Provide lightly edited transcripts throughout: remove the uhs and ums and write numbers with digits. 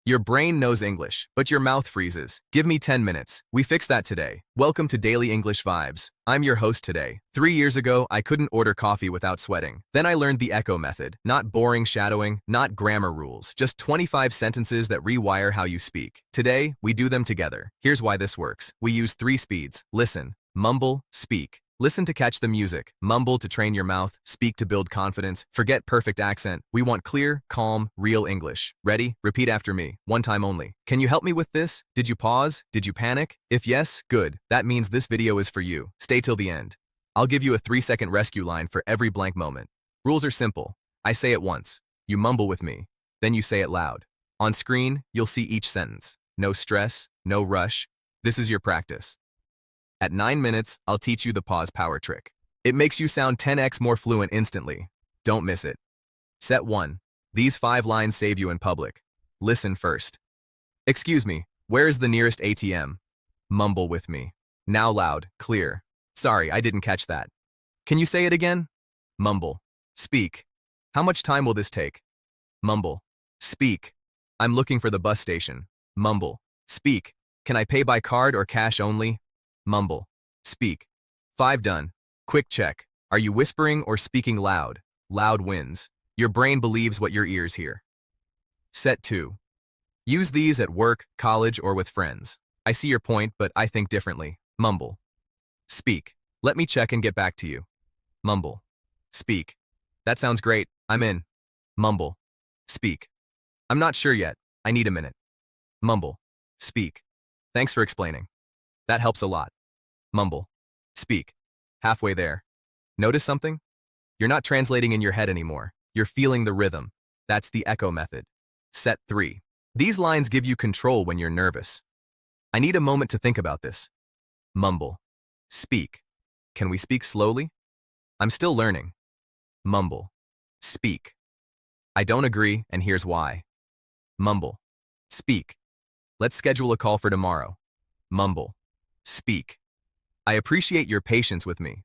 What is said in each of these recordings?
Your brain knows English, but your mouth freezes. Give me 10 minutes. We fix that today. Welcome to Daily English Vibes. I'm your host today. 3 years ago, I couldn't order coffee without sweating. Then I learned the echo method. Not boring shadowing, not grammar rules, just 25 sentences that rewire how you speak. Today, we do them together. Here's why this works. We use 3 speeds. Listen, mumble, speak. Listen to catch the music, mumble to train your mouth, speak to build confidence, forget perfect accent. We want clear, calm, real English. Ready? Repeat after me, one time only. Can you help me with this? Did you pause? Did you panic? If yes, good. That means this video is for you. Stay till the end. I'll give you a 3-second rescue line for every blank moment. Rules are simple. I say it once. You mumble with me. Then you say it loud. On screen, you'll see each sentence. No stress, no rush. This is your practice. At 9 minutes, I'll teach you the pause power trick. It makes you sound 10x more fluent instantly. Don't miss it. Set 1. These 5 lines save you in public. Listen first. Excuse me, where is the nearest ATM? Mumble with me. Now loud, clear. Sorry, I didn't catch that. Can you say it again? Mumble. Speak. How much time will this take? Mumble. Speak. I'm looking for the bus station. Mumble. Speak. Can I pay by card or cash only? Mumble. Speak. 5 done. Quick check. Are you whispering or speaking loud? Loud wins. Your brain believes what your ears hear. Set 2. Use these at work, college, or with friends. I see your point, but I think differently. Mumble. Speak. Let me check and get back to you. Mumble. Speak. That sounds great. I'm in. Mumble. Speak. I'm not sure yet. I need a minute. Mumble. Speak. Thanks for explaining. That helps a lot. Mumble. Speak. Halfway there. Notice something? You're not translating in your head anymore. You're feeling the rhythm. That's the echo method. Set 3. These lines give you control when you're nervous. I need a moment to think about this. Mumble. Speak. Can we speak slowly? I'm still learning. Mumble. Speak. I don't agree, and here's why. Mumble. Speak. Let's schedule a call for tomorrow. Mumble. Speak. I appreciate your patience with me.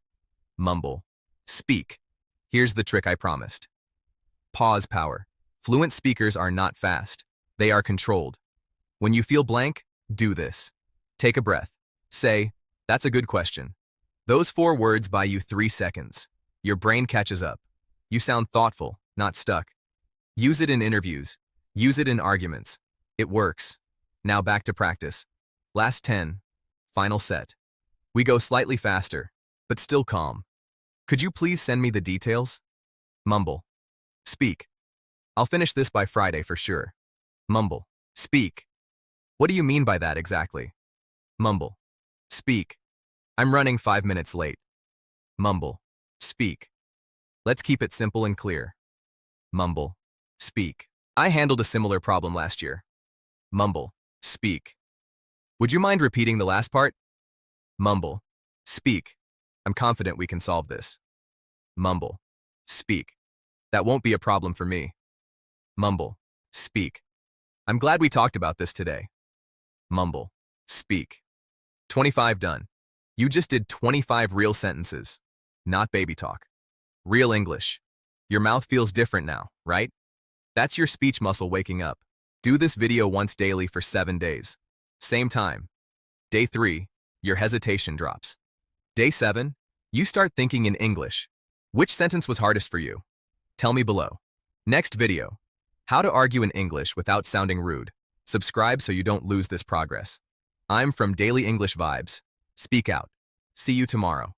Mumble. Speak. Here's the trick I promised. Pause power. Fluent speakers are not fast. They are controlled. When you feel blank, do this. Take a breath. Say, that's a good question. Those 4 words buy you 3 seconds. Your brain catches up. You sound thoughtful, not stuck. Use it in interviews. Use it in arguments. It works. Now back to practice. Last 10. Final set. We go slightly faster, but still calm. Could you please send me the details? Mumble. Speak. I'll finish this by Friday for sure. Mumble. Speak. What do you mean by that exactly? Mumble. Speak. I'm running 5 minutes late. Mumble. Speak. Let's keep it simple and clear. Mumble. Speak. I handled a similar problem last year. Mumble. Speak. Would you mind repeating the last part? Mumble. Speak. I'm confident we can solve this. Mumble. Speak. That won't be a problem for me. Mumble. Speak. I'm glad we talked about this today. Mumble. Speak. 25 done. You just did 25 real sentences. Not baby talk. Real English. Your mouth feels different now, right? That's your speech muscle waking up. Do this video once daily for 7 days. Same time. Day 3, your hesitation drops. Day 7, you start thinking in English. Which sentence was hardest for you? Tell me below. Next video, how to argue in English without sounding rude. Subscribe so you don't lose this progress. I'm from Daily English Vibes. Speak out. See you tomorrow.